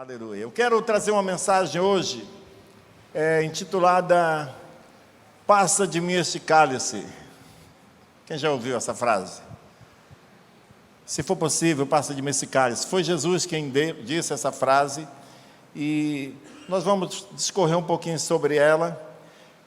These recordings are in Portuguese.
Aleluia. Eu quero trazer uma mensagem hoje, intitulada Passa de mim este cálice. Quem já ouviu essa frase? Se for possível, passa de mim esse cálice. Foi Jesus quem disse essa frase e nós vamos discorrer um pouquinho sobre ela.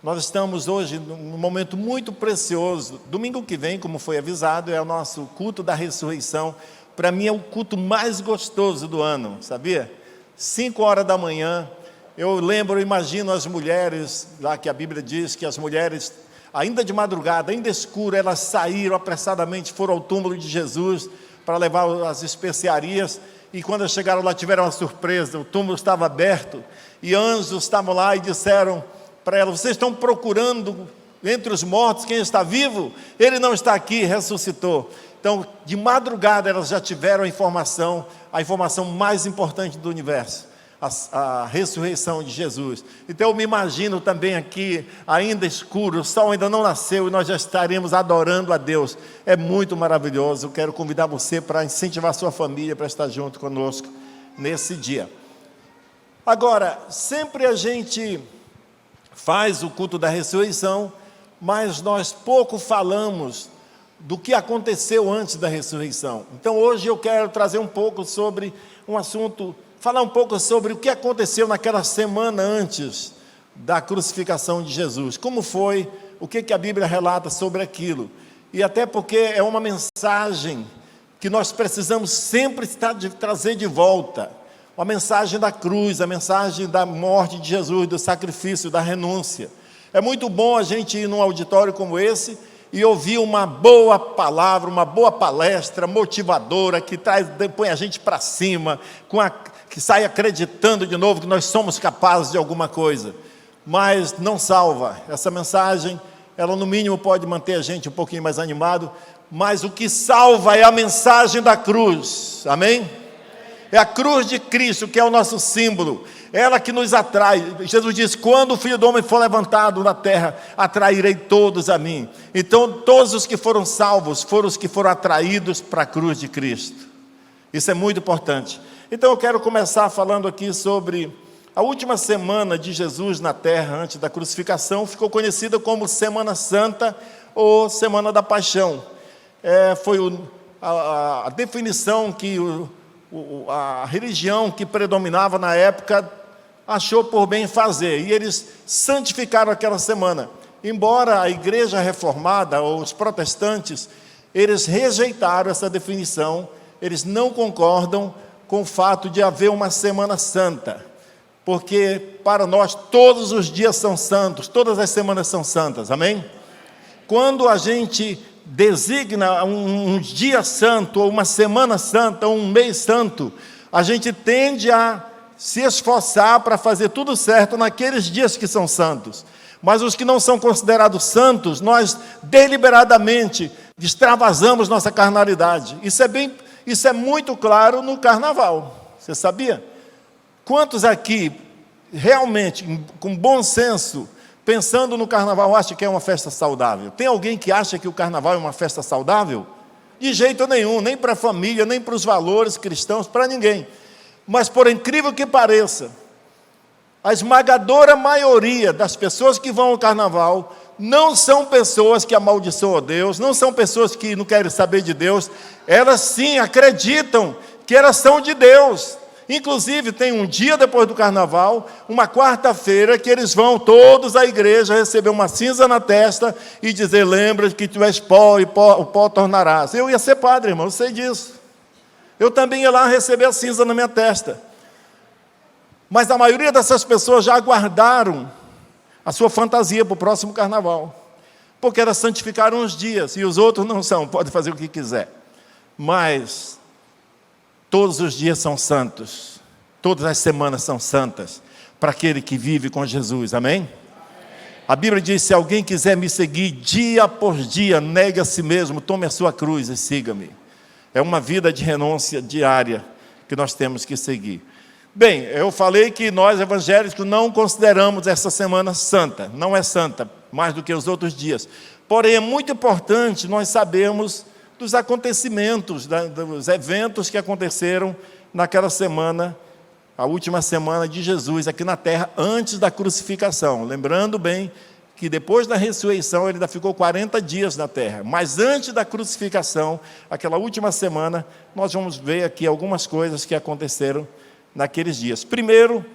Nós estamos hoje num momento muito precioso. Domingo que vem, como foi avisado, é o nosso culto da ressurreição. Para mim é o culto mais gostoso do ano, sabia? 5 horas da manhã, eu imagino as mulheres, lá que a Bíblia diz que as mulheres, ainda de madrugada, ainda escuro, elas saíram apressadamente, foram ao túmulo de Jesus para levar as especiarias, e quando chegaram lá tiveram uma surpresa, o túmulo estava aberto, e anjos estavam lá e disseram para elas: vocês estão procurando entre os mortos quem está vivo? Ele não está aqui, ressuscitou. Então, de madrugada elas já tiveram a informação mais importante do universo, a ressurreição de Jesus. Então eu me imagino também aqui, ainda escuro, o sol ainda não nasceu e nós já estaremos adorando a Deus. É muito maravilhoso. Eu quero convidar você para incentivar a sua família para estar junto conosco nesse dia. Agora, sempre a gente faz o culto da ressurreição, mas nós pouco falamos do que aconteceu antes da ressurreição. Então hoje eu quero trazer um pouco sobre um assunto, falar um pouco sobre o que aconteceu naquela semana antes da crucificação de Jesus. Como foi, o que a Bíblia relata sobre aquilo. E até porque é uma mensagem que nós precisamos sempre trazer de volta. A mensagem da cruz, a mensagem da morte de Jesus, do sacrifício, da renúncia. É muito bom a gente ir num auditório como esse e ouvir uma boa palavra, uma boa palestra motivadora, que põe a gente para cima, que sai acreditando de novo que nós somos capazes de alguma coisa. Mas não salva. Essa mensagem, ela no mínimo pode manter a gente um pouquinho mais animado, mas o que salva é a mensagem da cruz. Amém? É a cruz de Cristo que é o nosso símbolo, ela que nos atrai. Jesus diz: quando o Filho do Homem for levantado na terra, atrairei todos a mim. Então todos os que foram salvos foram os que foram atraídos para a cruz de Cristo. Isso é muito importante. Então eu quero começar falando aqui sobre a última semana de Jesus na terra antes da crucificação. Ficou conhecida como Semana Santa ou Semana da Paixão. Foi a definição que a religião que predominava na época achou por bem fazer, e eles santificaram aquela semana. Embora a igreja reformada ou os protestantes, eles rejeitaram essa definição, eles não concordam com o fato de haver uma semana santa, porque para nós todos os dias são santos, todas as semanas são santas, amém? Quando a gente designa um dia santo, ou uma semana santa, ou um mês santo, a gente tende a se esforçar para fazer tudo certo naqueles dias que são santos. Mas os que não são considerados santos, nós deliberadamente extravasamos nossa carnalidade. Isso é muito claro no carnaval. Você sabia? Quantos aqui, realmente, com bom senso, pensando no carnaval, acha que é uma festa saudável? Tem alguém que acha que o carnaval é uma festa saudável? De jeito nenhum, nem para a família, nem para os valores cristãos, para ninguém. Mas por incrível que pareça, a esmagadora maioria das pessoas que vão ao carnaval não são pessoas que amaldiçoam a Deus, não são pessoas que não querem saber de Deus. Elas sim acreditam que elas são de Deus. Inclusive tem um dia depois do carnaval, uma quarta-feira, que eles vão todos à igreja receber uma cinza na testa e dizer: lembra que tu és pó e o pó tornarás. Eu ia ser padre, irmão, eu sei disso. Eu também ia lá receber a cinza na minha testa. Mas a maioria dessas pessoas já aguardaram a sua fantasia para o próximo carnaval, porque elas santificaram uns dias e os outros não são, pode fazer o que quiser. Mas todos os dias são santos, todas as semanas são santas, para aquele que vive com Jesus, amém? A Bíblia diz: se alguém quiser me seguir dia por dia, negue a si mesmo, tome a sua cruz e siga-me. É uma vida de renúncia diária que nós temos que seguir. Bem, eu falei que nós evangélicos não consideramos essa semana santa, não é santa, mais do que os outros dias. Porém, é muito importante nós sabermos dos acontecimentos, dos eventos que aconteceram naquela semana a última semana de Jesus aqui na terra, antes da crucificação. Lembrando bem que depois da ressurreição ele ainda ficou 40 dias na terra. Mas antes da crucificação, aquela última semana, nós vamos ver aqui algumas coisas que aconteceram naqueles dias. Primeiro,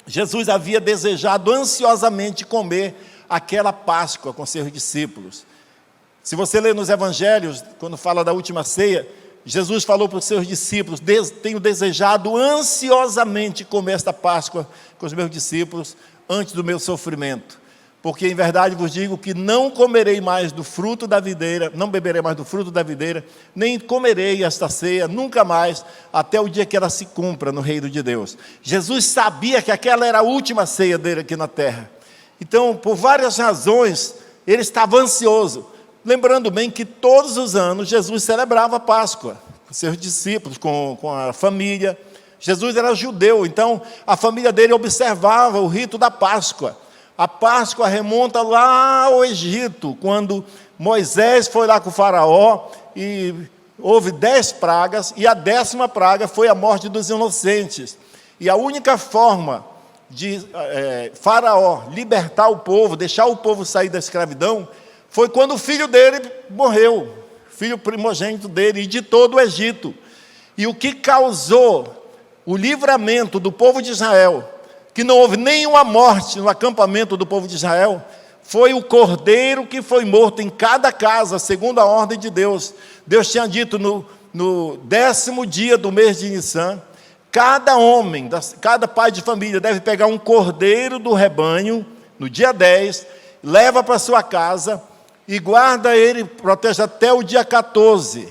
Jesus havia desejado ansiosamente comer aquela Páscoa com seus discípulos. Se você ler nos evangelhos, quando fala da última ceia, Jesus falou para os seus discípulos: tenho desejado ansiosamente comer esta Páscoa com os meus discípulos antes do meu sofrimento. Porque em verdade vos digo que não comerei mais do fruto da videira, não beberei mais do fruto da videira, nem comerei esta ceia nunca mais, até o dia que ela se cumpra no reino de Deus. Jesus sabia que aquela era a última ceia dele aqui na terra. Então, por várias razões, ele estava ansioso. Lembrando bem que todos os anos Jesus celebrava a Páscoa com seus discípulos, com a família. Jesus era judeu, então a família dele observava o rito da Páscoa. A Páscoa remonta lá ao Egito, quando Moisés foi lá com o faraó e houve 10 pragas, e a 10ª praga foi a morte dos inocentes. E a única forma de faraó libertar o povo, deixar o povo sair da escravidão, foi quando o filho dele morreu, filho primogênito dele, e de todo o Egito. E o que causou o livramento do povo de Israel, que não houve nenhuma morte no acampamento do povo de Israel, foi o cordeiro que foi morto em cada casa, segundo a ordem de Deus. Deus tinha dito no 10º dia do mês de Nissan, cada homem, cada pai de família deve pegar um cordeiro do rebanho, no dia 10, leva para sua casa, e guarda ele, protege até o dia 14.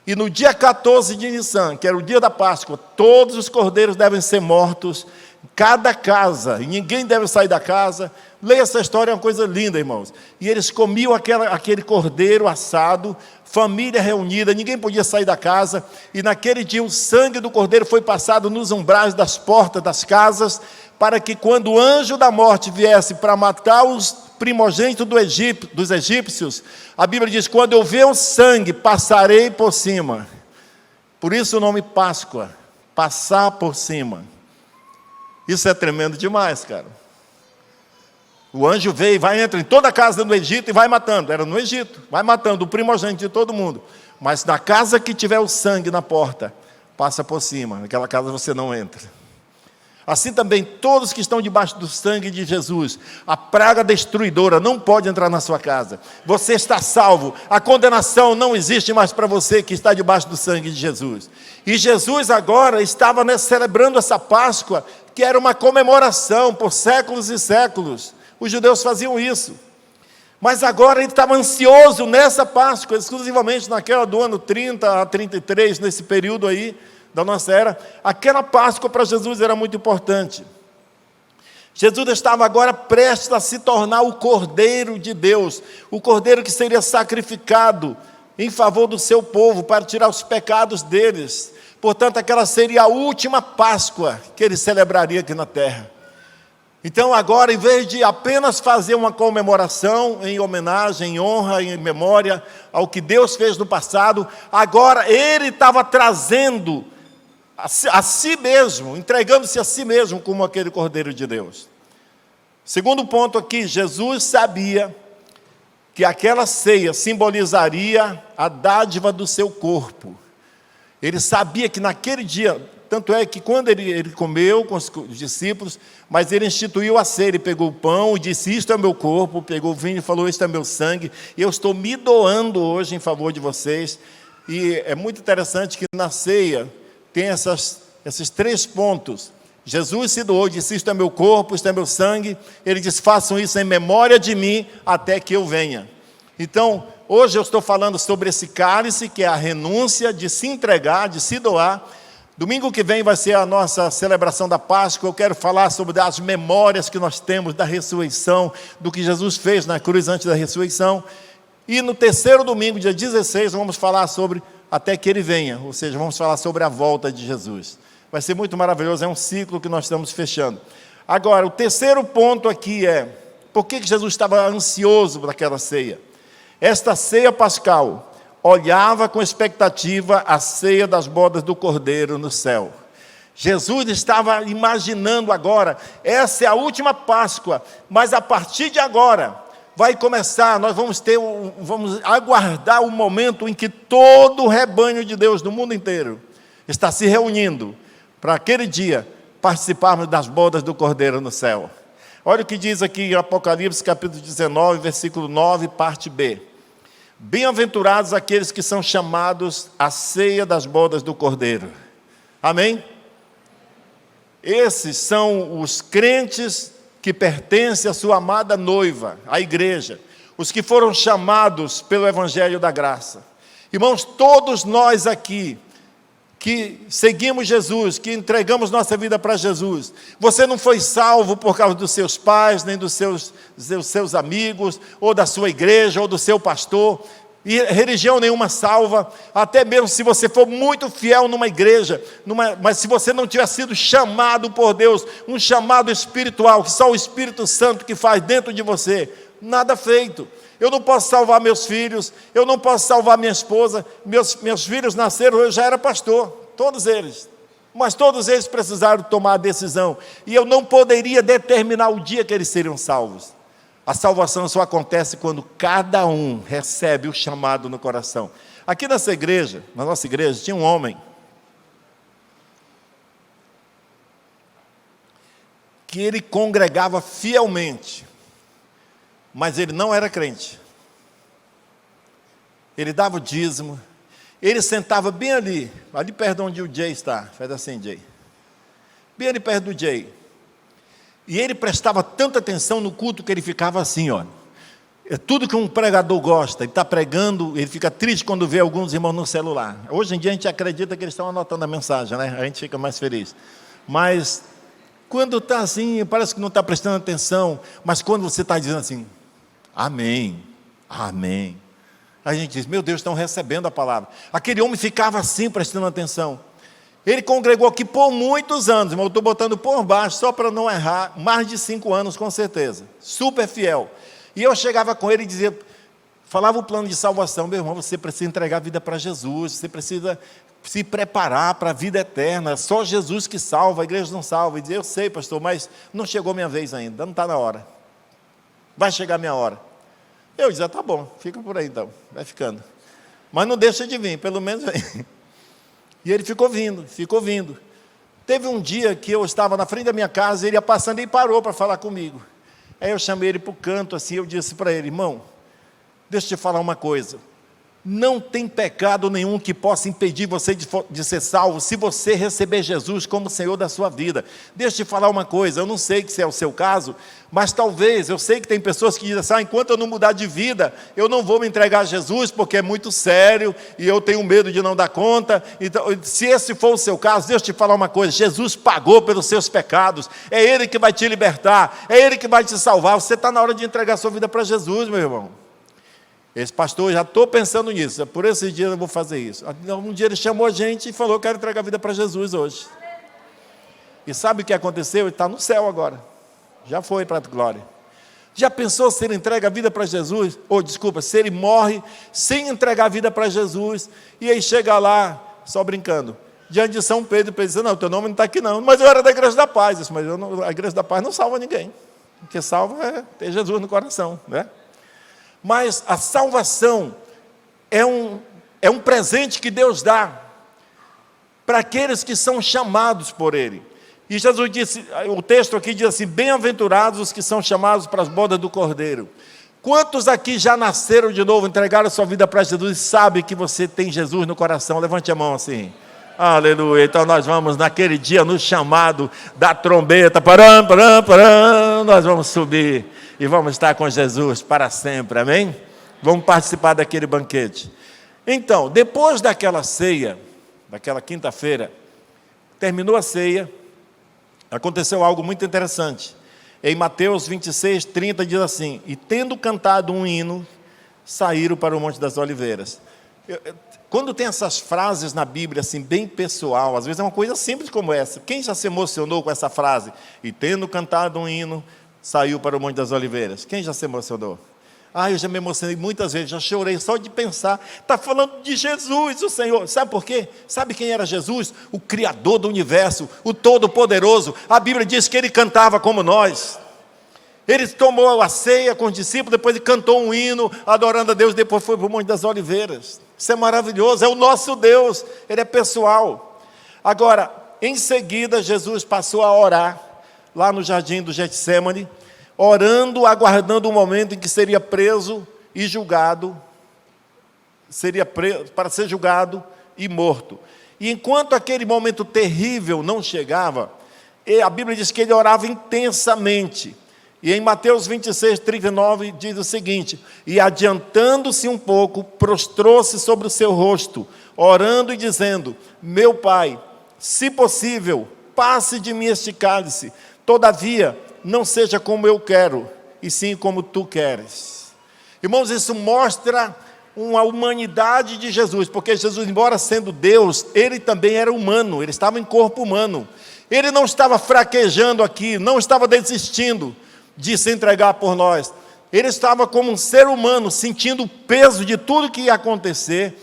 E no dia 14 de Nissan, que era o dia da Páscoa, todos os cordeiros devem ser mortos, cada casa, e ninguém deve sair da casa. Leia essa história, é uma coisa linda, irmãos. E eles comiam aquele cordeiro assado, família reunida, ninguém podia sair da casa, e naquele dia o sangue do cordeiro foi passado nos umbrais das portas das casas, para que quando o anjo da morte viesse para matar os primogênitos dos egípcios, a Bíblia diz: quando eu ver o sangue, passarei por cima. Por isso o nome Páscoa, passar por cima. Isso é tremendo demais, cara. O anjo veio e vai, entra em toda a casa do Egito e vai matando. Era no Egito, vai matando o primogênito de todo mundo. Mas na casa que tiver o sangue na porta, passa por cima. Naquela casa você não entra. Assim também, todos que estão debaixo do sangue de Jesus, a praga destruidora não pode entrar na sua casa. Você está salvo. A condenação não existe mais para você que está debaixo do sangue de Jesus. E Jesus agora estava celebrando essa Páscoa, que era uma comemoração por séculos e séculos. Os judeus faziam isso. Mas agora ele estava ansioso nessa Páscoa, exclusivamente naquela do ano 30 a 33, nesse período aí da nossa era. Aquela Páscoa para Jesus era muito importante. Jesus estava agora prestes a se tornar o Cordeiro de Deus, o Cordeiro que seria sacrificado em favor do seu povo, para tirar os pecados deles. Portanto, aquela seria a última Páscoa que ele celebraria aqui na terra. Então agora, em vez de apenas fazer uma comemoração em homenagem, em honra, em memória ao que Deus fez no passado, agora ele estava trazendo a si mesmo, entregando-se a si mesmo como aquele Cordeiro de Deus. Segundo ponto aqui, Jesus sabia que aquela ceia simbolizaria a dádiva do seu corpo. Ele sabia que naquele dia, tanto é que quando ele comeu com os discípulos, mas ele instituiu a ceia, ele pegou o pão e disse: isto é o meu corpo, pegou o vinho e falou: isto é meu sangue, e eu estou me doando hoje em favor de vocês. E é muito interessante que na ceia tem esses 3 pontos. Jesus se doou, disse: isto é meu corpo, isto é meu sangue. Ele disse: façam isso em memória de mim, até que eu venha. Então, hoje eu estou falando sobre esse cálice, que é a renúncia de se entregar, de se doar. Domingo que vem vai ser a nossa celebração da Páscoa. Eu quero falar sobre as memórias que nós temos da ressurreição, do que Jesus fez na cruz antes da ressurreição. E no terceiro domingo, dia 16, vamos falar sobre até que ele venha, ou seja, vamos falar sobre a volta de Jesus. Vai ser muito maravilhoso, é um ciclo que nós estamos fechando. Agora, o terceiro ponto aqui é: por que Jesus estava ansioso por aquela ceia? Esta ceia pascal olhava com expectativa a ceia das bodas do Cordeiro no céu. Jesus estava imaginando agora, essa é a última Páscoa, mas a partir de agora, vai começar, nós vamos aguardar o momento em que todo o rebanho de Deus do mundo inteiro está se reunindo para aquele dia participarmos das bodas do Cordeiro no céu. Olha o que diz aqui em Apocalipse capítulo 19, versículo 9, parte B. Bem-aventurados aqueles que são chamados à ceia das bodas do Cordeiro. Amém? Esses são os crentes que pertencem à sua amada noiva, a igreja, os que foram chamados pelo Evangelho da Graça. Irmãos, todos nós aqui, que seguimos Jesus, que entregamos nossa vida para Jesus, você não foi salvo por causa dos seus pais, nem dos seus amigos, ou da sua igreja, ou do seu pastor, e religião nenhuma salva, até mesmo se você for muito fiel numa igreja, mas se você não tiver sido chamado por Deus, um chamado espiritual, que só o Espírito Santo que faz dentro de você, nada feito. Eu não posso salvar meus filhos, eu não posso salvar minha esposa, meus filhos nasceram, eu já era pastor, todos eles, mas todos eles precisaram tomar a decisão, e eu não poderia determinar o dia que eles seriam salvos. A salvação só acontece quando cada um recebe o chamado no coração. Aqui nessa igreja, na nossa igreja, tinha um homem que ele congregava fielmente, mas ele não era crente. Ele dava o dízimo, ele sentava bem ali perto de onde o Jay está, faz assim, Jay, bem ali perto do Jay. E ele prestava tanta atenção no culto que ele ficava assim, ó. É tudo que um pregador gosta, ele está pregando, ele fica triste quando vê alguns irmãos no celular. Hoje em dia a gente acredita que eles estão anotando a mensagem, né? A gente fica mais feliz. Mas quando está assim, parece que não está prestando atenção, mas quando você está dizendo assim, amém, amém, a gente diz, meu Deus, estão recebendo a palavra. Aquele homem ficava assim, prestando atenção. Ele congregou aqui por muitos anos, mas eu estou botando por baixo, só para não errar, mais de 5 anos com certeza, super fiel. E eu chegava com ele e dizia, falava o plano de salvação, meu irmão, você precisa entregar a vida para Jesus, você precisa se preparar para a vida eterna, só Jesus que salva, a igreja não salva. E dizia, eu sei, pastor, mas não chegou minha vez ainda, não está na hora, vai chegar a minha hora. Eu dizia, tá bom, fica por aí então, vai ficando, mas não deixa de vir, pelo menos vem. E ele ficou vindo. Teve um dia que eu estava na frente da minha casa, ele ia passando e parou para falar comigo. Aí eu chamei ele para o canto, assim, eu disse para ele, irmão, deixa eu te falar uma coisa, não tem pecado nenhum que possa impedir você de ser salvo, se você receber Jesus como Senhor da sua vida. Deixa eu te falar uma coisa, eu não sei se é o seu caso, mas talvez, eu sei que tem pessoas que dizem assim, enquanto eu não mudar de vida, eu não vou me entregar a Jesus, porque é muito sério, e eu tenho medo de não dar conta. Então, se esse for o seu caso, deixa eu te falar uma coisa, Jesus pagou pelos seus pecados, é Ele que vai te libertar, é Ele que vai te salvar, você está na hora de entregar a sua vida para Jesus, meu irmão. Esse pastor, já estou pensando nisso, por esses dias eu vou fazer isso. Um dia ele chamou a gente e falou, eu quero entregar a vida para Jesus hoje. E sabe o que aconteceu? Ele está no céu agora, já foi para a glória. Já pensou se ele entrega a vida para Jesus? Se ele morre sem entregar a vida para Jesus, e aí chega lá, só brincando, diante de São Pedro, e diz, não, teu nome não está aqui não, mas eu era da Igreja da Paz. Disse, mas a Igreja da Paz não salva ninguém, o que salva é ter Jesus no coração, né? Mas a salvação é um presente que Deus dá para aqueles que são chamados por Ele. E Jesus disse, o texto aqui diz assim, bem-aventurados os que são chamados para as bodas do Cordeiro. Quantos aqui já nasceram de novo, entregaram a sua vida para Jesus e sabem que você tem Jesus no coração? Levante a mão assim. Aleluia. Então nós vamos naquele dia no chamado da trombeta, param, nós vamos subir e vamos estar com Jesus para sempre, amém? Vamos participar daquele banquete. Então, depois daquela ceia, daquela quinta-feira, terminou a ceia, aconteceu algo muito interessante. Em Mateus 26, 30 diz assim, e tendo cantado um hino, saíram para o Monte das Oliveiras. Quando tem essas frases na Bíblia, assim, bem pessoal, às vezes é uma coisa simples como essa. Quem já se emocionou com essa frase? E tendo cantado um hino, saiu para o Monte das Oliveiras. Quem já se emocionou? Eu já me emocionei muitas vezes, já chorei só de pensar. Está falando de Jesus, o Senhor. Sabe por quê? Sabe quem era Jesus? O Criador do universo, o Todo-Poderoso. A Bíblia diz que Ele cantava como nós. Ele tomou a ceia com os discípulos, depois ele cantou um hino, adorando a Deus, depois foi para o Monte das Oliveiras. Isso é maravilhoso, é o nosso Deus, Ele é pessoal. Agora, em seguida, Jesus passou a orar, lá no jardim do Getsêmani, orando, aguardando o momento em que seria preso e julgado, para ser julgado e morto. E enquanto aquele momento terrível não chegava, a Bíblia diz que ele orava intensamente. E em Mateus 26, 39, diz o seguinte: e adiantando-se um pouco, prostrou-se sobre o seu rosto, orando e dizendo: meu Pai, se possível, passe de mim este cálice, todavia, não seja como eu quero, e sim como tu queres. Irmãos, isso mostra uma humanidade de Jesus, porque Jesus, embora sendo Deus, Ele também era humano, Ele estava em corpo humano. Ele não estava fraquejando aqui, não estava desistindo de se entregar por nós. Ele estava como um ser humano, sentindo o peso de tudo que ia acontecer.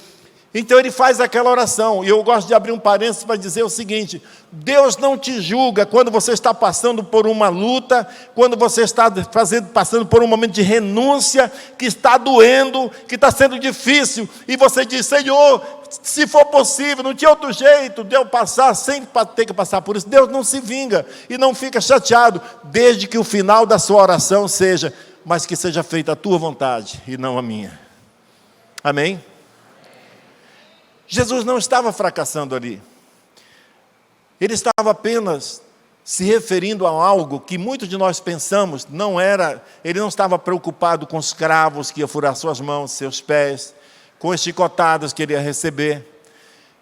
Então ele faz aquela oração, e eu gosto de abrir um parênteses para dizer o seguinte: Deus não te julga quando você está passando por uma luta, quando você está passando por um momento de renúncia, que está doendo, que está sendo difícil, e você diz: Senhor, se for possível, não tinha outro jeito de eu passar sem ter que passar por isso. Deus não se vinga e não fica chateado, desde que o final da sua oração seja: mas que seja feita a tua vontade e não a minha. Amém? Jesus não estava fracassando ali. Ele estava apenas se referindo a algo que muitos de nós pensamos não era. Ele não estava preocupado com os cravos que ia furar suas mãos, seus pés, com as chicotadas que ele ia receber.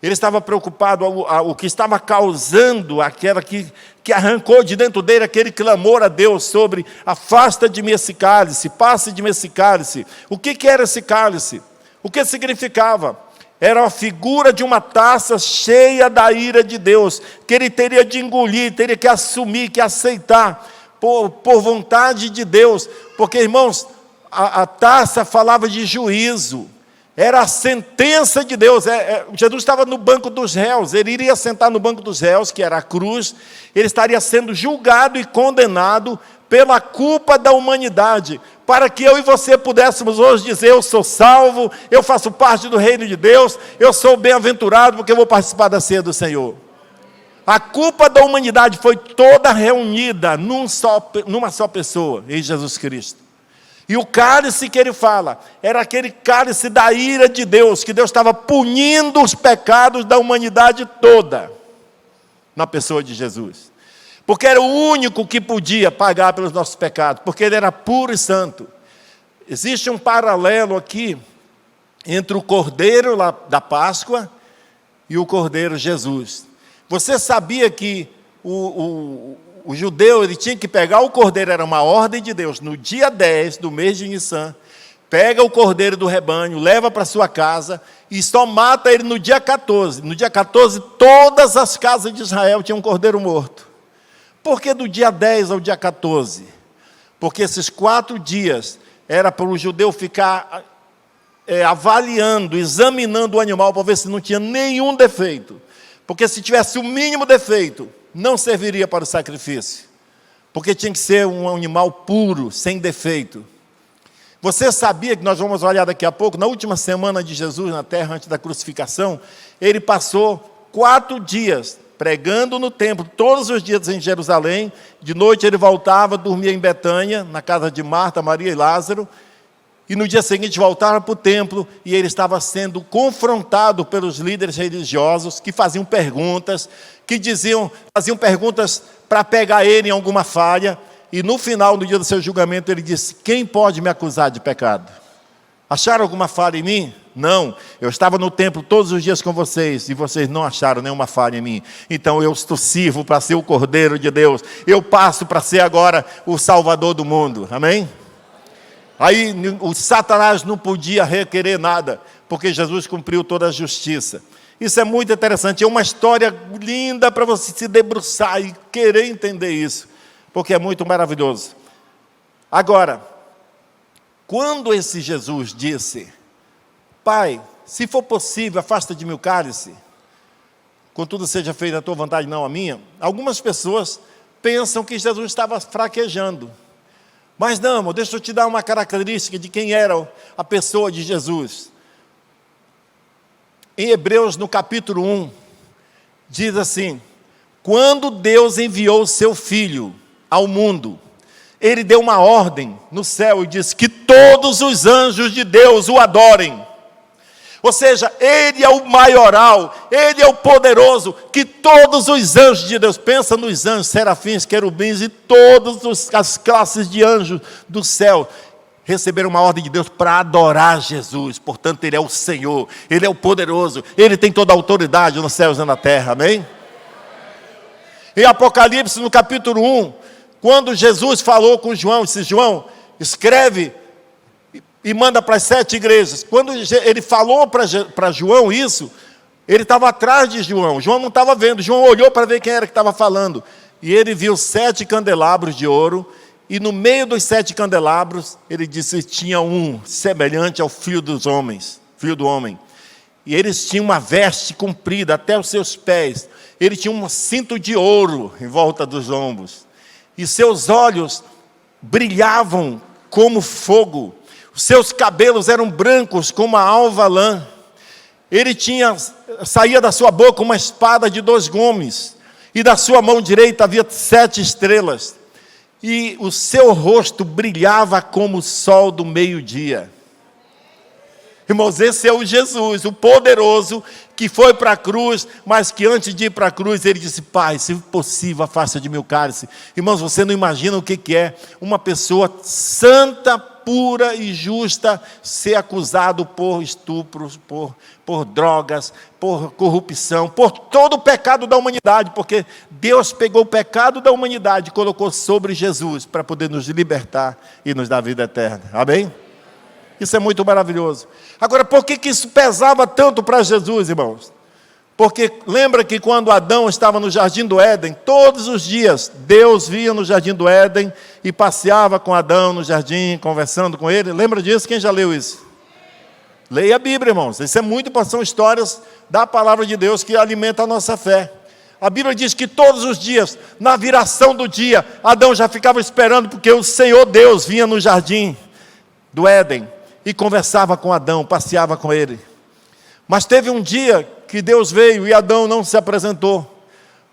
Ele estava preocupado o que estava causando aquela que arrancou de dentro dele aquele clamor a Deus sobre: afasta de mim esse cálice, passe de mim esse cálice. O que era esse cálice? O que significava? Era a figura de uma taça cheia da ira de Deus, que ele teria de engolir, teria que assumir, que aceitar, por vontade de Deus. Porque, irmãos, a taça falava de juízo, era a sentença de Deus. Jesus estava no banco dos réus, ele iria sentar no banco dos réus, que era a cruz, ele estaria sendo julgado e condenado pela culpa da humanidade, para que eu e você pudéssemos hoje dizer: eu sou salvo, eu faço parte do reino de Deus, eu sou bem-aventurado porque eu vou participar da ceia do Senhor. A culpa da humanidade foi toda reunida numa só pessoa, em Jesus Cristo. E o cálice que ele fala, era aquele cálice da ira de Deus, que Deus estava punindo os pecados da humanidade toda, na pessoa de Jesus. Porque era o único que podia pagar pelos nossos pecados, porque ele era puro e santo. Existe um paralelo aqui entre o Cordeiro da Páscoa e o Cordeiro Jesus. Você sabia que o judeu ele tinha que pegar o cordeiro, era uma ordem de Deus, no dia 10 do mês de Nissan, pega o cordeiro do rebanho, leva para sua casa e só mata ele no dia 14. No dia 14, todas as casas de Israel tinham um cordeiro morto. Por que do dia 10 ao dia 14? Porque esses 4 dias era para o judeu ficar avaliando, examinando o animal para ver se não tinha nenhum defeito. Porque se tivesse o mínimo defeito, não serviria para o sacrifício. Porque tinha que ser um animal puro, sem defeito. Você sabia que nós vamos olhar daqui a pouco, na última semana de Jesus na terra, antes da crucificação, ele passou 4 dias pregando no templo, todos os dias em Jerusalém. De noite ele voltava, dormia em Betânia, na casa de Marta, Maria e Lázaro. E no dia seguinte voltava para o templo e ele estava sendo confrontado pelos líderes religiosos que faziam perguntas, faziam perguntas para pegar ele em alguma falha. E no final, no dia do seu julgamento, ele disse: quem pode me acusar de pecado? Acharam alguma falha em mim? Não, eu estava no templo todos os dias com vocês, e vocês não acharam nenhuma falha em mim. Então eu sirvo para ser o Cordeiro de Deus, eu passo para ser agora o Salvador do mundo, amém? Aí o Satanás não podia requerer nada, porque Jesus cumpriu toda a justiça. Isso é muito interessante, é uma história linda para você se debruçar e querer entender isso, porque é muito maravilhoso. Agora, quando esse Jesus disse: Pai, se for possível, afasta de mim o cálice, contudo seja feita a tua vontade, não a minha, algumas pessoas pensam que Jesus estava fraquejando. Mas não, deixa eu te dar uma característica de quem era a pessoa de Jesus. Em Hebreus, no capítulo 1, diz assim: quando Deus enviou o seu Filho ao mundo, Ele deu uma ordem no céu e disse que todos os anjos de Deus o adorem. Ou seja, Ele é o maioral, Ele é o poderoso, que todos os anjos de Deus, pensa nos anjos, serafins, querubins e todas as classes de anjos do céu, receberam uma ordem de Deus para adorar Jesus. Portanto, Ele é o Senhor, Ele é o poderoso, Ele tem toda a autoridade nos céus e na terra, amém? Em Apocalipse, no capítulo 1, quando Jesus falou com João, disse: João, escreve e manda para as 7 igrejas. Quando ele falou para João isso, ele estava atrás de João. João não estava vendo. João olhou para ver quem era que estava falando. E ele viu 7 candelabros de ouro. E no meio dos 7 candelabros, ele disse: tinha um semelhante ao filho dos homens, filho do homem. E eles tinham uma veste comprida até os seus pés. Ele tinha um cinto de ouro em volta dos ombros. E seus olhos brilhavam como fogo. Os seus cabelos eram brancos como a alva lã. Ele saía da sua boca uma espada de 2 gumes. E da sua mão direita havia 7 estrelas. E o seu rosto brilhava como o sol do meio-dia. Irmãos, esse é o Jesus, o poderoso, que foi para a cruz, mas que antes de ir para a cruz, ele disse: Pai, se possível, afasta de mim o cálice. Irmãos, você não imagina o que é uma pessoa santa, pura e justa ser acusado por estupros, por drogas, por corrupção, por todo o pecado da humanidade, porque Deus pegou o pecado da humanidade e colocou sobre Jesus para poder nos libertar e nos dar vida eterna. Amém? Isso é muito maravilhoso. Agora, por que isso pesava tanto para Jesus, irmãos? Porque lembra que quando Adão estava no Jardim do Éden, todos os dias, Deus vinha no Jardim do Éden e passeava com Adão no jardim, conversando com ele. Lembra disso? Quem já leu isso? Leia a Bíblia, irmãos. Isso é muito importante. São histórias da palavra de Deus que alimentam a nossa fé. A Bíblia diz que todos os dias, na viração do dia, Adão já ficava esperando, porque o Senhor Deus vinha no Jardim do Éden e conversava com Adão, passeava com ele. Mas teve um dia que Deus veio e Adão não se apresentou,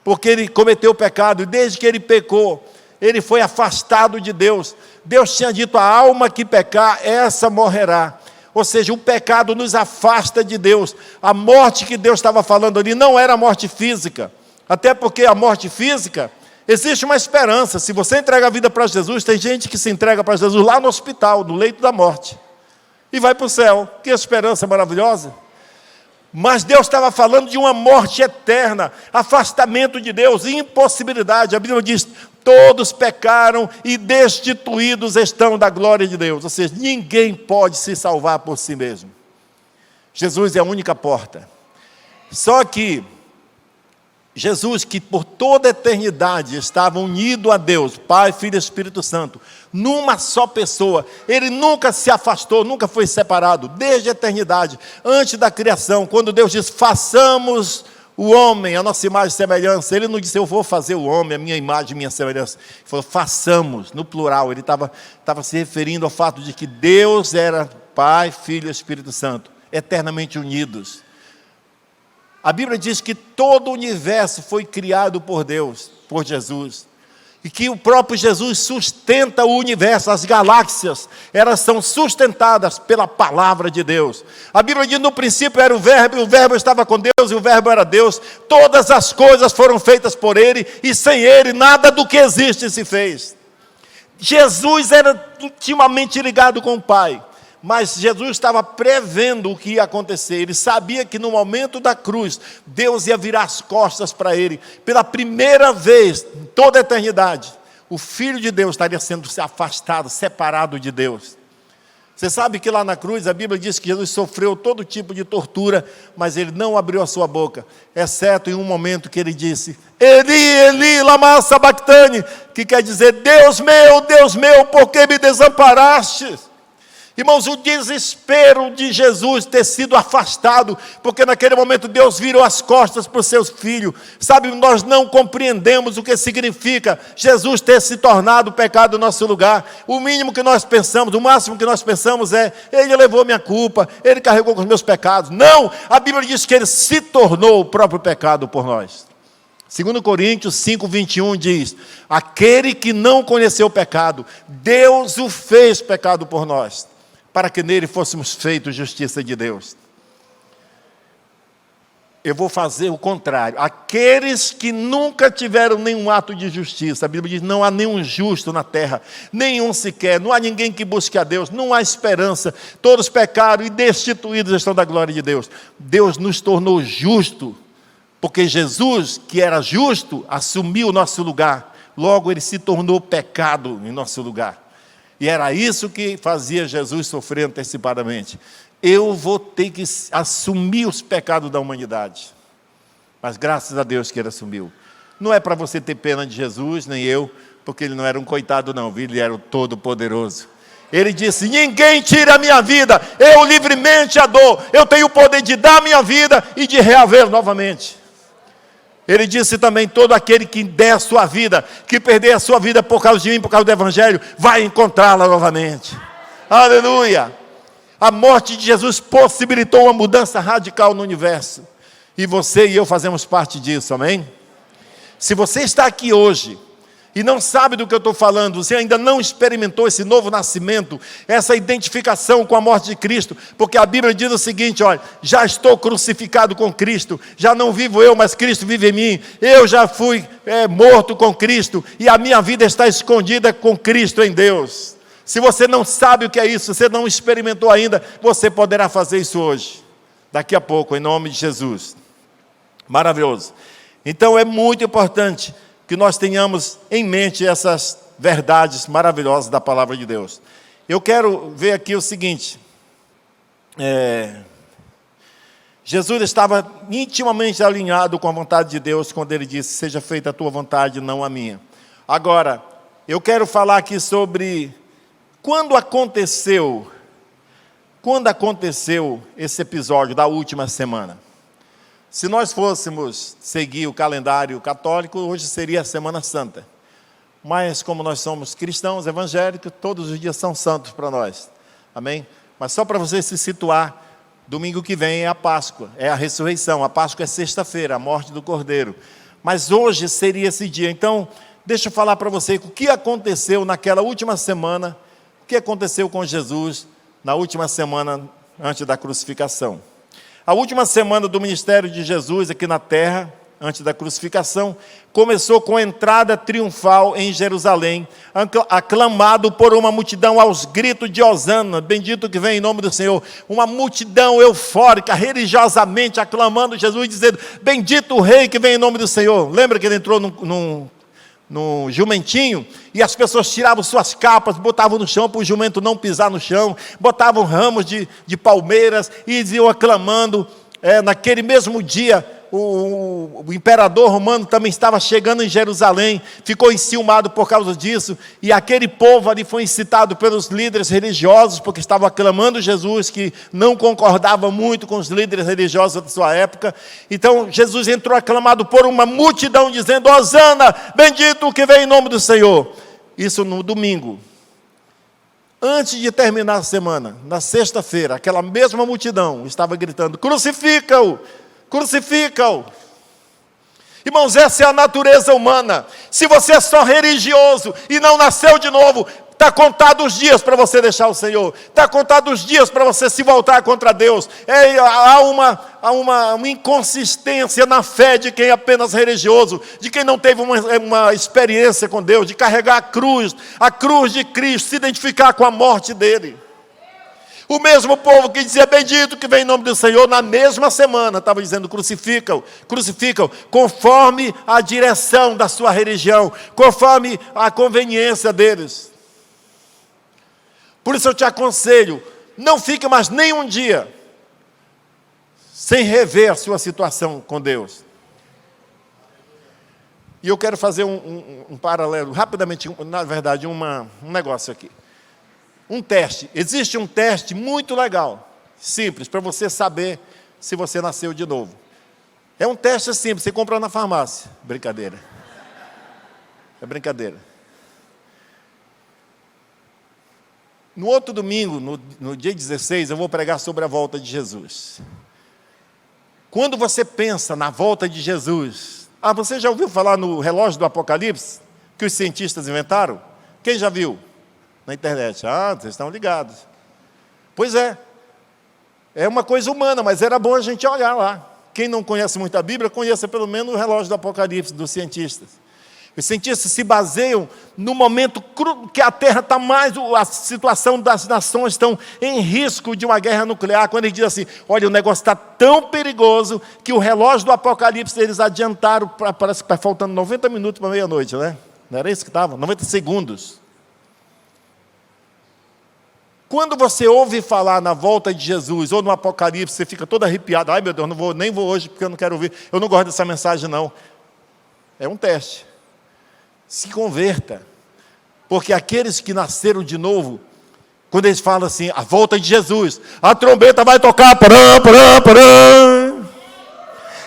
porque ele cometeu o pecado, e desde que ele pecou, ele foi afastado de Deus. Deus tinha dito: a alma que pecar, essa morrerá. Ou seja, o pecado nos afasta de Deus. A morte que Deus estava falando ali não era a morte física, até porque a morte física, existe uma esperança. Se você entrega a vida para Jesus, tem gente que se entrega para Jesus lá no hospital, no leito da morte, e vai para o céu. Que esperança maravilhosa! Mas Deus estava falando de uma morte eterna, afastamento de Deus, impossibilidade. A Bíblia diz: todos pecaram e destituídos estão da glória de Deus. Ou seja, ninguém pode se salvar por si mesmo. Jesus é a única porta. Só que Jesus, que por toda a eternidade estava unido a Deus, Pai, Filho e Espírito Santo, numa só pessoa, ele nunca se afastou, nunca foi separado, desde a eternidade, antes da criação, quando Deus disse: façamos o homem, a nossa imagem e semelhança. Ele não disse: eu vou fazer o homem, a minha imagem e minha semelhança. Ele falou: façamos, no plural. Ele estava se referindo ao fato de que Deus era Pai, Filho e Espírito Santo, eternamente unidos. A Bíblia diz que todo o universo foi criado por Deus, por Jesus, e que o próprio Jesus sustenta o universo. As galáxias, elas são sustentadas pela palavra de Deus. A Bíblia diz: no princípio era o Verbo estava com Deus, e o Verbo era Deus. Todas as coisas foram feitas por Ele, e sem Ele nada do que existe se fez. Jesus era intimamente ligado com o Pai, mas Jesus estava prevendo o que ia acontecer. Ele sabia que no momento da cruz, Deus ia virar as costas para ele. Pela primeira vez em toda a eternidade, o Filho de Deus estaria sendo afastado, separado de Deus. Você sabe que lá na cruz, a Bíblia diz que Jesus sofreu todo tipo de tortura, mas ele não abriu a sua boca, exceto em um momento que ele disse: Eli, Eli, lama sabachthani, que quer dizer: Deus meu, por que me desamparaste? Irmãos, o desespero de Jesus ter sido afastado, porque naquele momento Deus virou as costas para o seu filho. Sabe, nós não compreendemos o que significa Jesus ter se tornado pecado no nosso lugar. O mínimo que nós pensamos, o máximo que nós pensamos é: Ele levou minha culpa, Ele carregou com os meus pecados. Não, a Bíblia diz que Ele se tornou o próprio pecado por nós. 2 Coríntios 5:21 diz: aquele que não conheceu o pecado, Deus o fez pecado por nós, para que nele fôssemos feitos justiça de Deus. Eu vou fazer o contrário. Aqueles que nunca tiveram nenhum ato de justiça, a Bíblia diz: não há nenhum justo na terra, nenhum sequer, não há ninguém que busque a Deus, não há esperança, todos pecaram e destituídos estão da glória de Deus. Deus nos tornou justo, porque Jesus, que era justo, assumiu o nosso lugar, logo Ele se tornou pecado em nosso lugar. E era isso que fazia Jesus sofrer antecipadamente. Eu vou ter que assumir os pecados da humanidade. Mas graças a Deus que Ele assumiu. Não é para você ter pena de Jesus, nem eu, porque Ele não era um coitado não, Ele era o Todo-Poderoso. Ele disse: ninguém tira a minha vida, eu livremente a dou. Eu tenho o poder de dar a minha vida e de reaver novamente. Ele disse também: todo aquele que der a sua vida, que perder a sua vida por causa de mim, por causa do Evangelho, vai encontrá-la novamente. Aleluia! A morte de Jesus possibilitou uma mudança radical no universo. E você e eu fazemos parte disso, amém? Se você está aqui hoje e não sabe do que eu estou falando, você ainda não experimentou esse novo nascimento, essa identificação com a morte de Cristo, porque a Bíblia diz o seguinte: olha, já estou crucificado com Cristo, já não vivo eu, mas Cristo vive em mim, eu já fui morto com Cristo, e a minha vida está escondida com Cristo em Deus. Se você não sabe o que é isso, você não experimentou ainda, você poderá fazer isso hoje, daqui a pouco, em nome de Jesus. Maravilhoso. Então é muito importante que nós tenhamos em mente essas verdades maravilhosas da palavra de Deus. Eu quero ver aqui o seguinte: Jesus estava intimamente alinhado com a vontade de Deus quando Ele disse: seja feita a tua vontade, não a minha. Agora, eu quero falar aqui sobre quando aconteceu esse episódio da última semana. Se nós fôssemos seguir o calendário católico, hoje seria a Semana Santa. Mas como nós somos cristãos evangélicos, todos os dias são santos para nós. Amém? Mas só para você se situar, domingo que vem é a Páscoa, é a ressurreição. A Páscoa é sexta-feira, a morte do Cordeiro. Mas hoje seria esse dia. Então, deixa eu falar para você o que aconteceu naquela última semana, o que aconteceu com Jesus na última semana antes da crucificação. A última semana do ministério de Jesus aqui na terra, antes da crucificação, começou com a entrada triunfal em Jerusalém, aclamado por uma multidão aos gritos de Hosana, bendito que vem em nome do Senhor. Uma multidão eufórica, religiosamente aclamando Jesus, dizendo: bendito o rei que vem em nome do Senhor. Lembra que ele entrou no jumentinho, e as pessoas tiravam suas capas, botavam no chão para o jumento não pisar no chão, botavam ramos de palmeiras e iam aclamando. Naquele mesmo dia, o imperador romano também estava chegando em Jerusalém, ficou enciumado por causa disso, e aquele povo ali foi incitado pelos líderes religiosos, porque estavam aclamando Jesus, que não concordava muito com os líderes religiosos da sua época. Então Jesus entrou aclamado por uma multidão, dizendo: Hosana, bendito o que vem em nome do Senhor. Isso no domingo. Antes de terminar a semana, na sexta-feira, aquela mesma multidão estava gritando: crucifica-o! Crucifica-o! Irmãos, essa é a natureza humana. Se você é só religioso e não nasceu de novo, está contado os dias para você deixar o Senhor, está contado os dias para você se voltar contra Deus. Há uma inconsistência na fé de quem é apenas religioso, de quem não teve uma experiência com Deus, de carregar a cruz de Cristo, se identificar com a morte dele. O mesmo povo que dizia bendito que vem em nome do Senhor, na mesma semana estava dizendo crucifica-o, crucifica-o, conforme a direção da sua religião, conforme a conveniência deles. Por isso eu te aconselho, não fique mais nem um dia sem rever a sua situação com Deus. E eu quero fazer um paralelo, rapidamente, na verdade, um negócio aqui. Um teste. Existe um teste muito legal, simples, para você saber se você nasceu de novo. É um teste simples, você compra na farmácia. Brincadeira. É brincadeira. No outro domingo, no dia 16, eu vou pregar sobre a volta de Jesus. Quando você pensa na volta de Jesus... você já ouviu falar no relógio do Apocalipse? Que os cientistas inventaram? Quem já viu? Na internet. Vocês estão ligados. Pois é. É uma coisa humana, mas era bom a gente olhar lá. Quem não conhece muito a Bíblia, conheça pelo menos o relógio do Apocalipse, dos cientistas. Os cientistas se baseiam no momento que a Terra está mais... A situação das nações estão em risco de uma guerra nuclear. Quando eles dizem assim, olha, o negócio está tão perigoso que o relógio do Apocalipse eles adiantaram, parece que está faltando 90 minutos para meia-noite, né? Não era isso que estava? 90 segundos. Quando você ouve falar na volta de Jesus ou no Apocalipse, você fica todo arrepiado. Ai, meu Deus, nem vou hoje porque eu não quero ouvir. Eu não gosto dessa mensagem, não. É um teste. Se converta. Porque aqueles que nasceram de novo, quando eles falam assim, a volta de Jesus, a trombeta vai tocar, parã, parã, parã.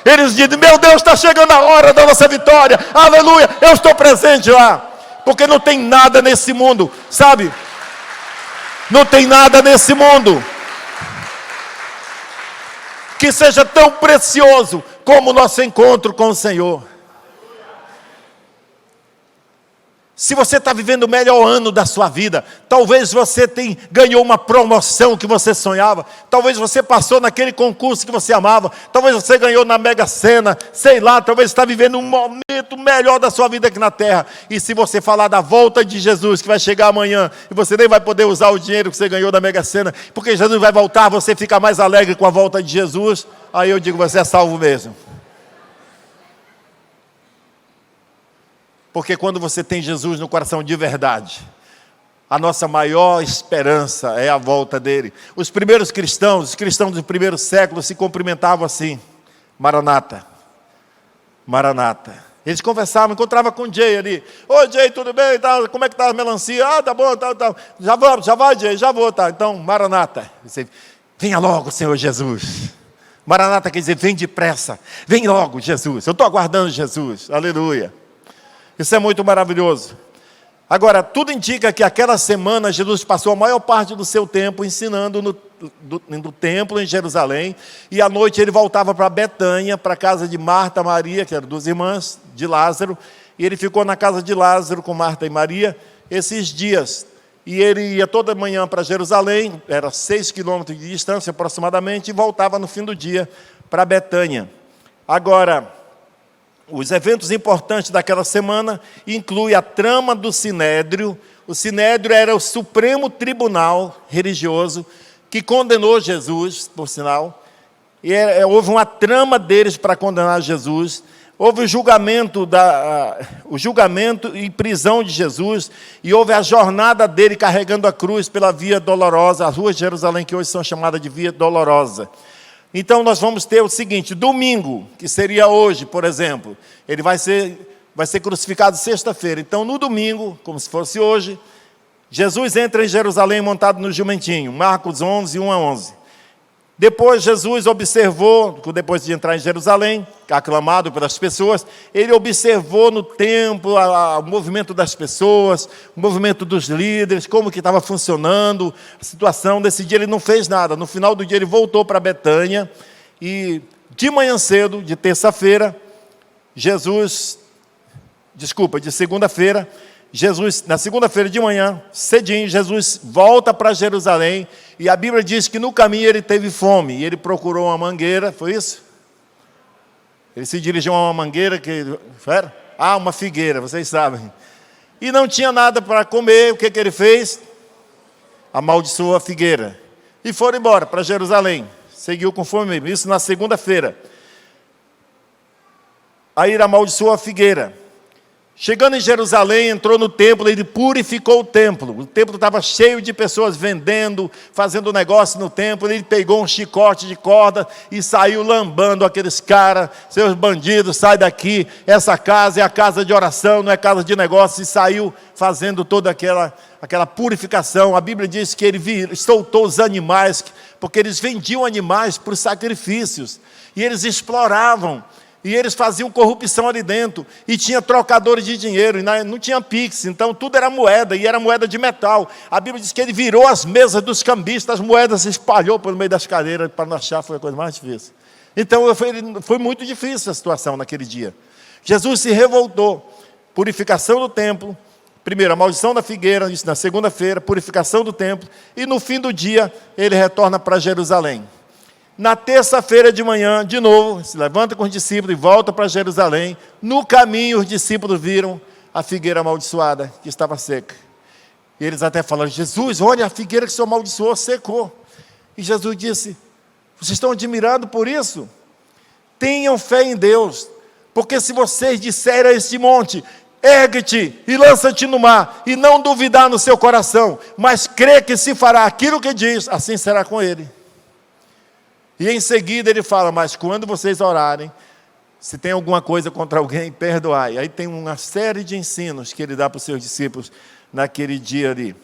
Eles dizem, meu Deus, está chegando a hora da nossa vitória, aleluia, eu estou presente lá. Porque não tem nada nesse mundo, sabe? Não tem nada nesse mundo que seja tão precioso como o nosso encontro com o Senhor. Se você está vivendo o melhor ano da sua vida, talvez você ganhou uma promoção que você sonhava, talvez você passou naquele concurso que você amava, talvez você ganhou na Mega Sena, sei lá, talvez você está vivendo um momento melhor da sua vida aqui na terra. E se você falar da volta de Jesus, que vai chegar amanhã, e você nem vai poder usar o dinheiro que você ganhou da Mega Sena, porque Jesus vai voltar, você fica mais alegre com a volta de Jesus, aí eu digo, você é salvo mesmo. Porque quando você tem Jesus no coração de verdade, a nossa maior esperança é a volta dele. Os primeiros cristãos, os cristãos do primeiro século se cumprimentavam assim, Maranata, Maranata. Eles conversavam, encontravam com o Jay ali. Ô Jay, tudo bem? Como é que está a melancia? Tá bom, tá. Já vai Jay, já vou, tá. Então, Maranata. Venha logo, Senhor Jesus. Maranata quer dizer, vem depressa. Vem logo, Jesus. Eu estou aguardando Jesus. Aleluia. Isso é muito maravilhoso. Agora, tudo indica que aquela semana Jesus passou a maior parte do seu tempo ensinando no templo em Jerusalém. E à noite ele voltava para Betânia, para a casa de Marta, Maria, que eram duas irmãs de Lázaro. E ele ficou na casa de Lázaro com Marta e Maria esses dias. E ele ia toda manhã para Jerusalém, era 6 quilômetros de distância aproximadamente, e voltava no fim do dia para Betânia. Agora, os eventos importantes daquela semana incluem a trama do Sinédrio. O Sinédrio era o supremo tribunal religioso que condenou Jesus, por sinal. E houve uma trama deles para condenar Jesus. Houve o julgamento e prisão de Jesus. E houve a jornada dele carregando a cruz pela Via Dolorosa, as ruas de Jerusalém que hoje são chamadas de Via Dolorosa. Então nós vamos ter o seguinte, domingo, que seria hoje, por exemplo, ele vai ser crucificado sexta-feira. Então no domingo, como se fosse hoje, Jesus entra em Jerusalém montado no jumentinho, Marcos 11, 1-11. Depois Jesus observou, depois de entrar em Jerusalém, aclamado pelas pessoas, ele observou no templo o movimento das pessoas, o movimento dos líderes, como que estava funcionando, a situação. Desse dia ele não fez nada. No final do dia ele voltou para Betânia e de manhã cedo, de terça-feira, de segunda-feira, na segunda-feira de manhã, cedinho, Jesus volta para Jerusalém, e a Bíblia diz que no caminho ele teve fome, e ele procurou uma mangueira, foi isso? Ele se dirigiu a uma mangueira, uma figueira, vocês sabem. E não tinha nada para comer, o que ele fez? Amaldiçoou a figueira. E foram embora para Jerusalém, seguiu com fome mesmo, isso na segunda-feira. Aí ele amaldiçoou a figueira. Chegando em Jerusalém, entrou no templo, ele purificou o templo. O templo estava cheio de pessoas vendendo, fazendo negócio no templo. Ele pegou um chicote de corda e saiu lambando aqueles caras, seus bandidos, sai daqui, essa casa é a casa de oração, não é casa de negócio. E saiu fazendo toda aquela purificação. A Bíblia diz que ele soltou os animais, porque eles vendiam animais por sacrifícios. E eles exploravam. E eles faziam corrupção ali dentro. E tinha trocadores de dinheiro. E não tinha Pix. Então tudo era moeda. E era moeda de metal. A Bíblia diz que ele virou as mesas dos cambistas. As moedas se espalhou pelo meio das cadeiras. Para não achar foi a coisa mais difícil. Então foi muito difícil a situação naquele dia. Jesus se revoltou. Purificação do templo. Primeiro, a maldição da figueira. Isso na segunda-feira. Purificação do templo. E no fim do dia, ele retorna para Jerusalém. Na terça-feira de manhã, de novo, se levanta com os discípulos e volta para Jerusalém. No caminho, os discípulos viram a figueira amaldiçoada, que estava seca. E eles até falaram: Jesus, olha, a figueira que o Senhor amaldiçoou, secou. E Jesus disse: vocês estão admirados por isso? Tenham fé em Deus, porque se vocês disserem a este monte: ergue-te e lança-te no mar, e não duvidar no seu coração, mas crê que se fará aquilo que diz, assim será com ele. E em seguida ele fala: mas quando vocês orarem, se tem alguma coisa contra alguém, perdoai. Aí tem uma série de ensinos que ele dá para os seus discípulos naquele dia ali.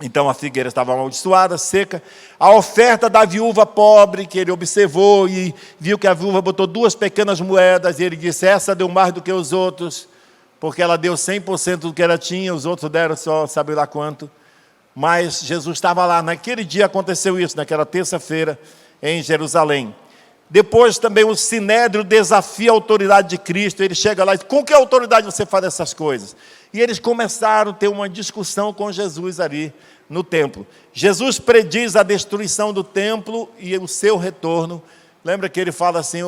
Então a figueira estava amaldiçoada, seca. A oferta da viúva pobre, que ele observou e viu que a viúva botou 2 pequenas moedas, e ele disse: essa deu mais do que os outros, porque ela deu 100% do que ela tinha, os outros deram só sabe lá quanto. Mas Jesus estava lá, naquele dia aconteceu isso, naquela terça-feira, em Jerusalém. Depois também o Sinédrio desafia a autoridade de Cristo. Ele chega lá e diz: com que autoridade você faz essas coisas? E eles começaram a ter uma discussão com Jesus ali no templo. Jesus prediz a destruição do templo e o seu retorno. Lembra que ele fala assim: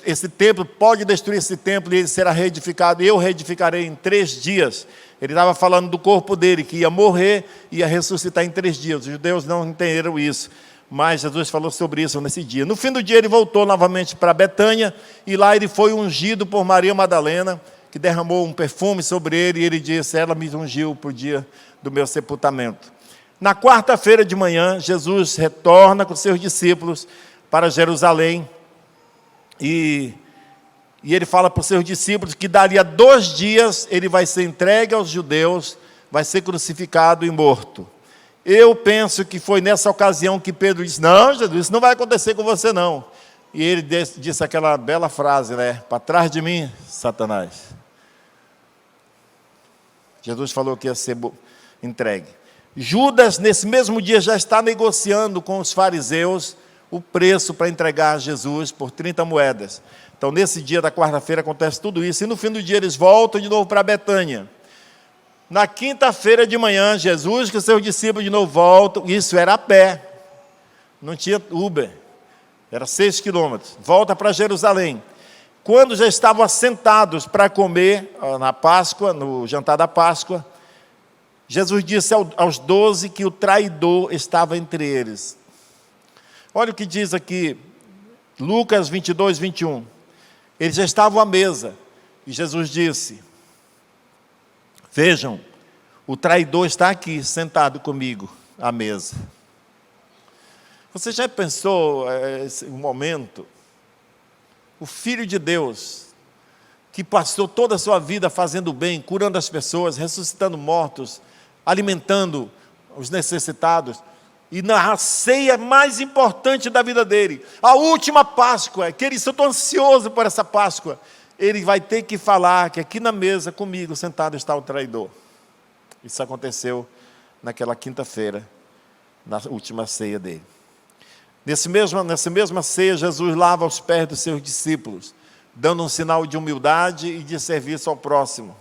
esse templo, pode destruir esse templo e ele será reedificado, eu reedificarei em 3 dias. Ele estava falando do corpo dele, que ia morrer e ia ressuscitar em 3 dias. Os judeus não entenderam isso, mas Jesus falou sobre isso nesse dia. No fim do dia ele voltou novamente para Betânia, e lá ele foi ungido por Maria Madalena, que derramou um perfume sobre ele, e ele disse: ela me ungiu para o dia do meu sepultamento. Na quarta-feira de manhã, Jesus retorna com seus discípulos para Jerusalém, e ele fala para os seus discípulos que daria 2 dias ele vai ser entregue aos judeus, vai ser crucificado e morto. Eu penso que foi nessa ocasião que Pedro disse: não, Jesus, isso não vai acontecer com você não. E ele disse aquela bela frase, né? Para trás de mim, Satanás. Jesus falou que ia ser entregue. Judas, nesse mesmo dia, já está negociando com os fariseus o preço para entregar a Jesus por 30 moedas. Então, nesse dia da quarta-feira acontece tudo isso. E no fim do dia eles voltam de novo para Betânia. Na quinta-feira de manhã, Jesus com seus discípulos de novo voltam. Isso era a pé, não tinha Uber, era 6 quilômetros. Volta para Jerusalém. Quando já estavam assentados para comer na Páscoa, no jantar da Páscoa, Jesus disse aos 12 que o traidor estava entre eles. Olha o que diz aqui, Lucas 22, 21. Eles já estavam à mesa, e Jesus disse: vejam, o traidor está aqui, sentado comigo à mesa. Você já pensou um momento? O Filho de Deus, que passou toda a sua vida fazendo bem, curando as pessoas, ressuscitando mortos, alimentando os necessitados, e na ceia mais importante da vida dele, a última Páscoa, que ele está tão ansioso por essa Páscoa, ele vai ter que falar que aqui na mesa comigo sentado está o traidor. Isso aconteceu naquela quinta-feira, na última ceia dele. Nessa mesma ceia, Jesus lava os pés dos seus discípulos, dando um sinal de humildade e de serviço ao próximo.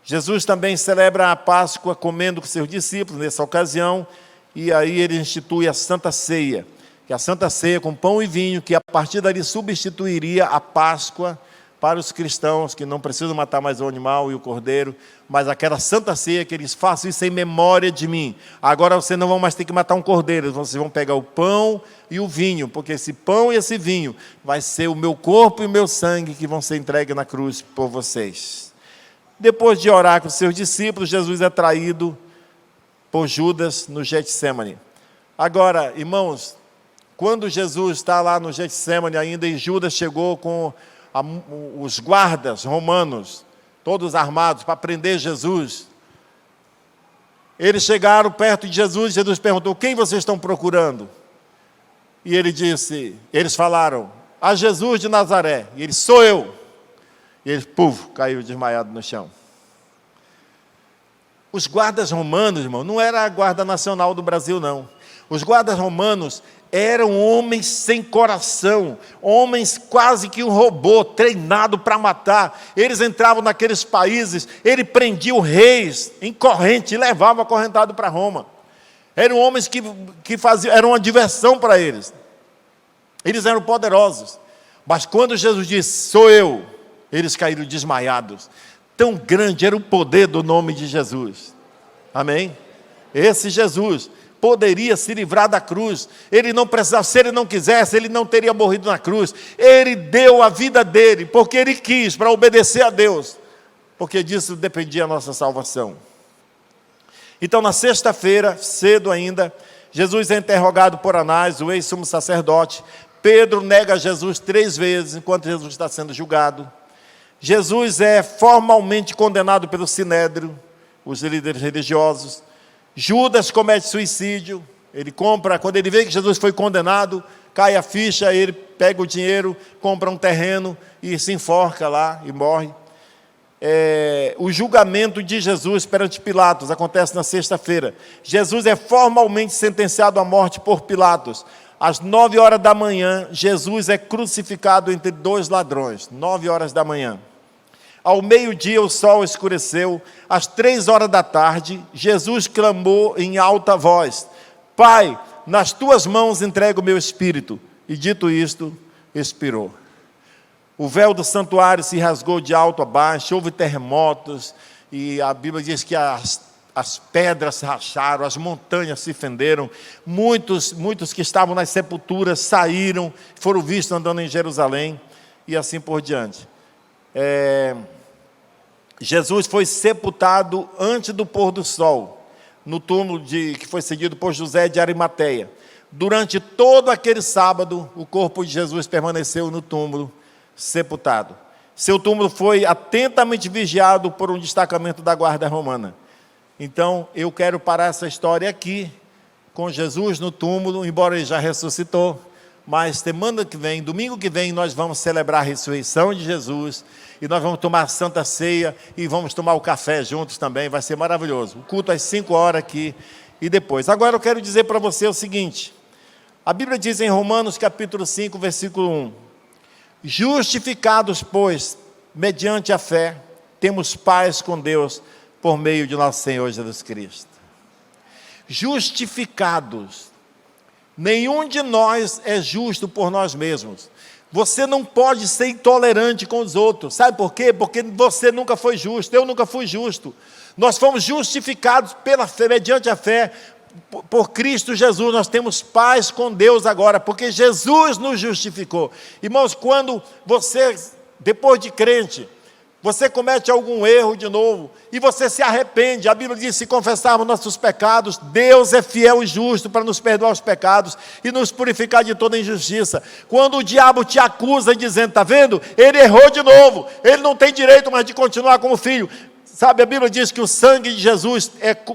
Jesus também celebra a Páscoa comendo com seus discípulos nessa ocasião, e aí ele institui a Santa Ceia, que é a Santa Ceia com pão e vinho, que a partir dali substituiria a Páscoa para os cristãos que não precisam matar mais o animal e o cordeiro, mas aquela santa ceia que eles façam isso em memória de mim. Agora vocês não vão mais ter que matar um cordeiro, vocês vão pegar o pão e o vinho, porque esse pão e esse vinho vai ser o meu corpo e o meu sangue que vão ser entregues na cruz por vocês. Depois de orar com seus discípulos, Jesus é traído por Judas no Getsemane. Agora, irmãos, quando Jesus está lá no Getsemane ainda e Judas chegou com os guardas romanos, todos armados, para prender Jesus. Eles chegaram perto de Jesus, Jesus perguntou: quem vocês estão procurando? E eles falaram: a Jesus de Nazaré. E ele: sou eu. E ele, caiu desmaiado no chão. Os guardas romanos, irmão, não era a Guarda Nacional do Brasil, não. Os guardas romanos eram homens sem coração, homens quase que um robô, treinado para matar. Eles entravam naqueles países, ele prendia os reis em corrente e levava acorrentado para Roma. Eram homens que faziam, era uma diversão para eles. Eles eram poderosos. Mas quando Jesus disse: sou eu, eles caíram desmaiados. Tão grande era o poder do nome de Jesus. Amém? Esse Jesus poderia se livrar da cruz. Ele não precisava, se ele não quisesse, ele não teria morrido na cruz. Ele deu a vida dele, porque ele quis, para obedecer a Deus, porque disso dependia a nossa salvação. Então, na sexta-feira, cedo ainda, Jesus é interrogado por Anás, o ex-sumo sacerdote. Pedro nega Jesus 3 vezes, enquanto Jesus está sendo julgado. Jesus é formalmente condenado pelo Sinédrio, os líderes religiosos. Judas comete suicídio, ele compra, quando ele vê que Jesus foi condenado, cai a ficha, ele pega o dinheiro, compra um terreno e se enforca lá e morre. O julgamento de Jesus perante Pilatos acontece na sexta-feira. Jesus é formalmente sentenciado à morte por Pilatos. Às 9 horas da manhã, Jesus é crucificado entre 2 ladrões, 9 horas da manhã. Ao meio-dia o sol escureceu, às 3 horas da tarde, Jesus clamou em alta voz: Pai, nas tuas mãos entrego o meu espírito. E dito isto, expirou. O véu do santuário se rasgou de alto a baixo, houve terremotos, e a Bíblia diz que as pedras se racharam, as montanhas se fenderam, muitos que estavam nas sepulturas saíram, foram vistos andando em Jerusalém, e assim por diante. Jesus foi sepultado antes do pôr do sol, no túmulo que foi cedido por José de Arimateia. Durante todo aquele sábado, o corpo de Jesus permaneceu no túmulo, sepultado. Seu túmulo foi atentamente vigiado por um destacamento da guarda romana. Então, eu quero parar essa história aqui, com Jesus no túmulo, embora ele já ressuscitou. Mas semana que vem, domingo que vem, nós vamos celebrar a ressurreição de Jesus, e nós vamos tomar a Santa Ceia, e vamos tomar o café juntos também, vai ser maravilhoso. O culto às 5 horas aqui, e depois. Agora eu quero dizer para você o seguinte, a Bíblia diz em Romanos capítulo 5, versículo 1, justificados, pois, mediante a fé, temos paz com Deus, por meio de nosso Senhor Jesus Cristo. Justificados. Nenhum de nós é justo por nós mesmos. Você não pode ser intolerante com os outros. Sabe por quê? Porque você nunca foi justo, eu nunca fui justo. Nós fomos justificados pela fé, mediante a fé, por Cristo Jesus. Nós temos paz com Deus agora, porque Jesus nos justificou. Irmãos, quando você, depois de crente, você comete algum erro de novo, e você se arrepende, a Bíblia diz, se confessarmos nossos pecados, Deus é fiel e justo para nos perdoar os pecados, e nos purificar de toda injustiça. Quando o diabo te acusa dizendo, está vendo? Ele errou de novo, ele não tem direito mais de continuar como filho. Sabe, a Bíblia diz que o sangue de Jesus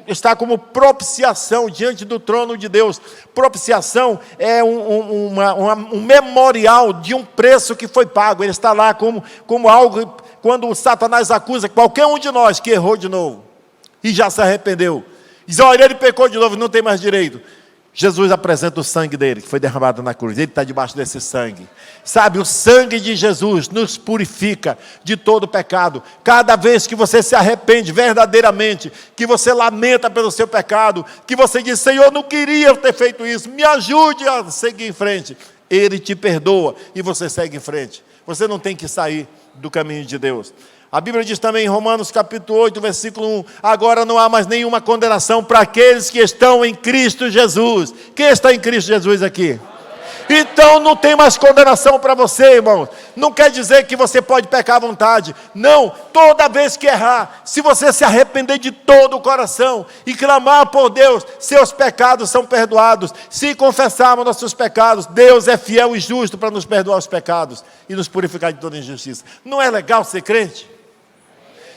está como propiciação diante do trono de Deus. Propiciação é um memorial de um preço que foi pago. Ele está lá como algo, quando o Satanás acusa qualquer um de nós que errou de novo e já se arrependeu. Diz, olha, ele pecou de novo, não tem mais direito. Jesus apresenta o sangue dele, que foi derramado na cruz. Ele está debaixo desse sangue. Sabe, o sangue de Jesus nos purifica de todo pecado. Cada vez que você se arrepende verdadeiramente, que você lamenta pelo seu pecado, que você diz, Senhor, não queria ter feito isso, me ajude a seguir em frente. Ele te perdoa e você segue em frente. Você não tem que sair do caminho de Deus. A Bíblia diz também em Romanos capítulo 8, versículo 1, agora não há mais nenhuma condenação para aqueles que estão em Cristo Jesus. Quem está em Cristo Jesus aqui? Então não tem mais condenação para você, irmão. Não quer dizer que você pode pecar à vontade. Não, toda vez que errar, se você se arrepender de todo o coração e clamar por Deus, seus pecados são perdoados. Se confessarmos nossos pecados, Deus é fiel e justo para nos perdoar os pecados e nos purificar de toda injustiça. Não é legal ser crente?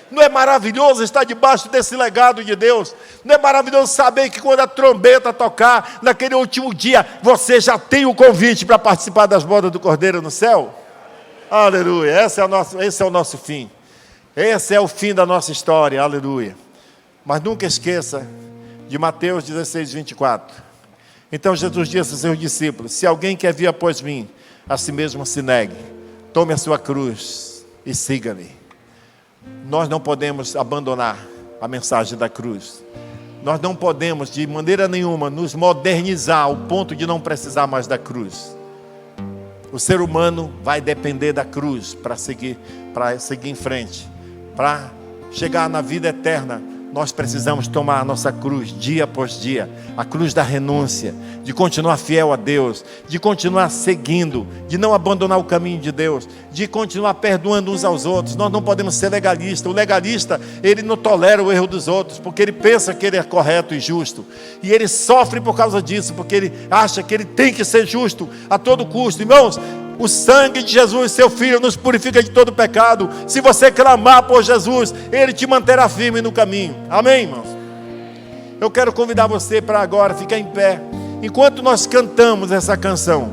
Não é maravilhoso estar debaixo desse legado de Deus? Não é maravilhoso saber que quando a trombeta tocar, naquele último dia, você já tem o convite para participar das bodas do Cordeiro no céu? Aleluia, esse é o nosso fim. Esse é o fim da nossa história, aleluia. Mas nunca esqueça de Mateus 16, 24. Então Jesus disse aos seus discípulos, se alguém quer vir após mim, a si mesmo se negue, tome a sua cruz e siga-me. Nós não podemos abandonar a mensagem da cruz. Nós não podemos, de maneira nenhuma, nos modernizar ao ponto de não precisar mais da cruz. O ser humano vai depender da cruz para seguir em frente. Para chegar na vida eterna, nós precisamos tomar a nossa cruz dia após dia. A cruz da renúncia, de continuar fiel a Deus, de continuar seguindo, de não abandonar o caminho de Deus, de continuar perdoando uns aos outros. Nós não podemos ser legalistas. O legalista, ele não tolera o erro dos outros, porque ele pensa que ele é correto e justo. E ele sofre por causa disso, porque ele acha que ele tem que ser justo a todo custo. Irmãos, o sangue de Jesus, seu Filho, nos purifica de todo pecado. Se você clamar por Jesus, Ele te manterá firme no caminho. Amém, irmãos? Eu quero convidar você para agora ficar em pé. Enquanto nós cantamos essa canção,